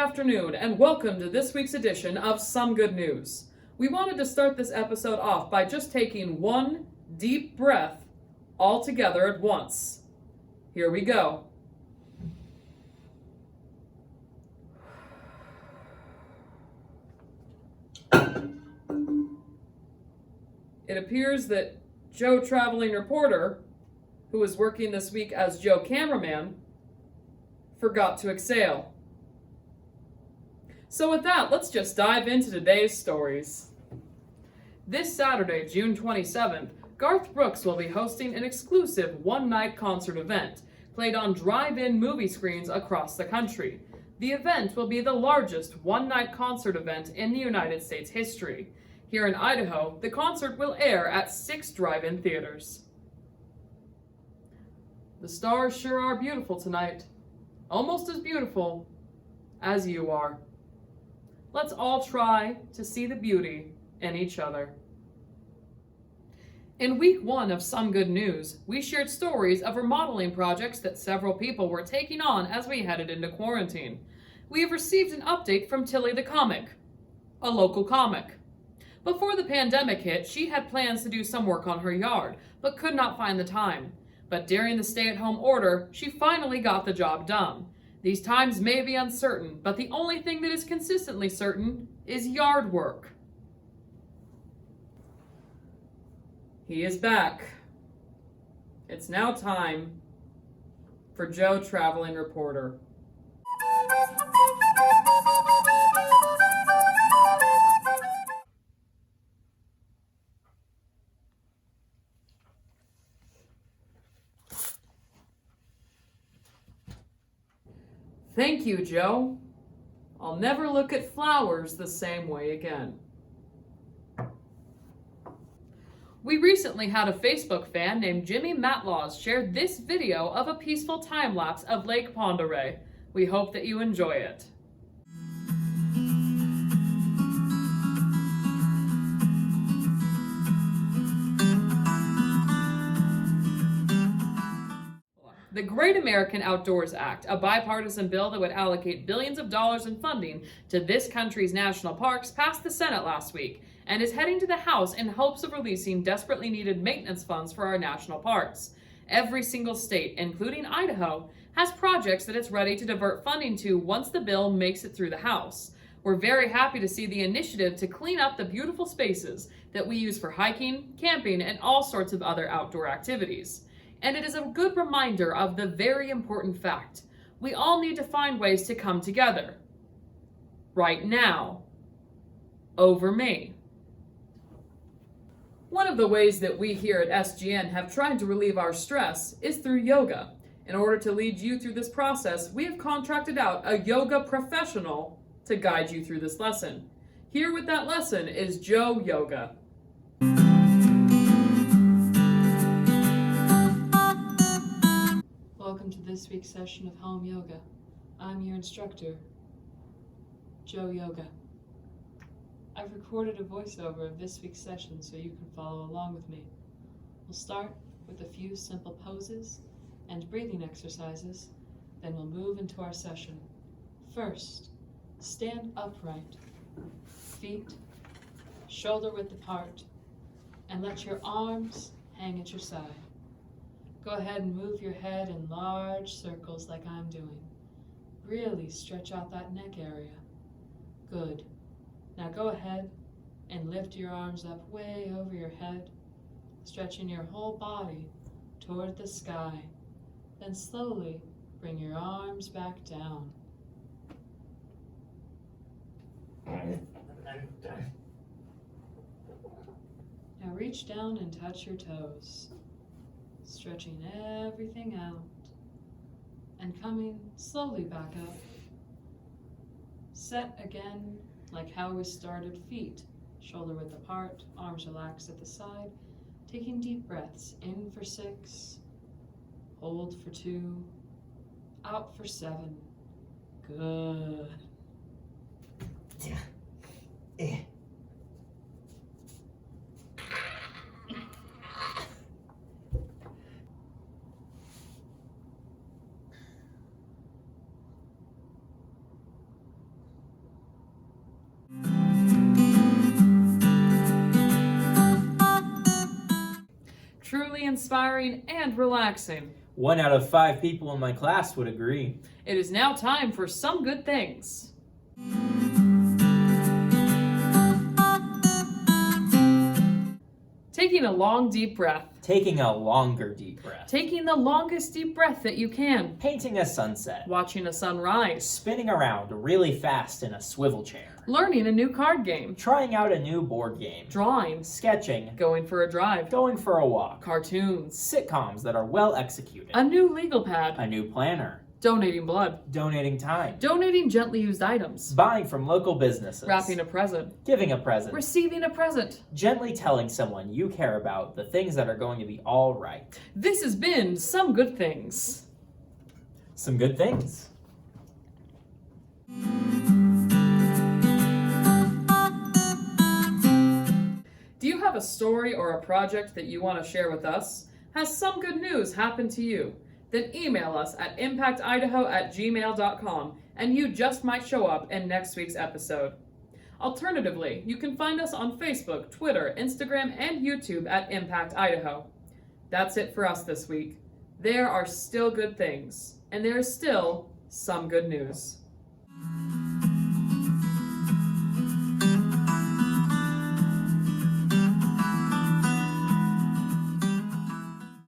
afternoon, and welcome to this week's edition of Some Good News. We wanted to start this episode off by just taking one deep breath all together at once. Here we go. It appears that Joe Traveling Reporter, who is working this week as Joe Cameraman, forgot to exhale. So with that, let's just dive into today's stories. This Saturday, June 27th, Garth Brooks will be hosting an exclusive one-night concert event played on drive-in movie screens across the country. The event will be the largest one-night concert event in the United States history. Here in Idaho, the concert will air at 6 drive-in theaters. The stars sure are beautiful tonight. Almost as beautiful as you are. Let's all try to see the beauty in each other. In week 1 of Some Good News, we shared stories of remodeling projects that several people were taking on as we headed into quarantine. We have received an update from Tilly the Comic, a local comic. Before the pandemic hit, she had plans to do some work on her yard, but could not find the time. But during the stay-at-home order, she finally got the job done. These times may be uncertain, but the only thing that is consistently certain is yard work. He is back. It's now time for Joe Traveling Reporter. Thank you, Joe. I'll never look at flowers the same way again. We recently had a Facebook fan named Jimmy Matlaws share this video of a peaceful time-lapse of Lake Pend Oreille. We hope that you enjoy it. The Great American Outdoors Act, a bipartisan bill that would allocate billions of dollars in funding to this country's national parks, passed the Senate last week and is heading to the House in hopes of releasing desperately needed maintenance funds for our national parks. Every single state, including Idaho, has projects that it's ready to divert funding to once the bill makes it through the House. We're very happy to see the initiative to clean up the beautiful spaces that we use for hiking, camping, and all sorts of other outdoor activities. And it is a good reminder of the very important fact: we all need to find ways to come together. Right now. Over me. One of the ways that we here at SGN have tried to relieve our stress is through yoga. In order to lead you through this process, we have contracted out a yoga professional to guide you through this lesson. Here with that lesson is Joe Yoga. Welcome to this week's session of Home Yoga. I'm your instructor, Joe Yoga. I've recorded a voiceover of this week's session so you can follow along with me. We'll start with a few simple poses and breathing exercises, then we'll move into our session. First, stand upright, feet shoulder width apart, and let your arms hang at your side. Go ahead and move your head in large circles like I'm doing. Really stretch out that neck area. Good. Now go ahead and lift your arms up way over your head, stretching your whole body toward the sky. Then slowly bring your arms back down. Now reach down and touch your toes, stretching everything out and coming slowly back up. Set again like how we started, feet shoulder width apart, arms relaxed at the side, taking deep breaths in for 6, hold for 2, out for 7. Good. inspiring, and relaxing. 1 out of 5 people in my class would agree. It is now time for Some Good Things. Taking a long deep breath. Taking a longer deep breath. Taking the longest deep breath that you can. Painting a sunset. Watching a sunrise. Spinning around really fast in a swivel chair. Learning a new card game. Trying out a new board game. Drawing. Sketching. Going for a drive. Going for a walk. Cartoons. Sitcoms that are well executed. A new legal pad. A new planner. Donating blood. Donating time. Donating gently used items. Buying from local businesses. Wrapping a present. Giving a present. Receiving a present. Gently telling someone you care about the things that are going to be all right. This has been Some Good Things. Some good things. Do you have a story or a project that you want to share with us? Has some good news happened to you? Then email us at impactidaho@gmail.com and you just might show up in next week's episode. Alternatively, you can find us on Facebook, Twitter, Instagram, and YouTube at Impact Idaho. That's it for us this week. There are still good things, and there is still some good news.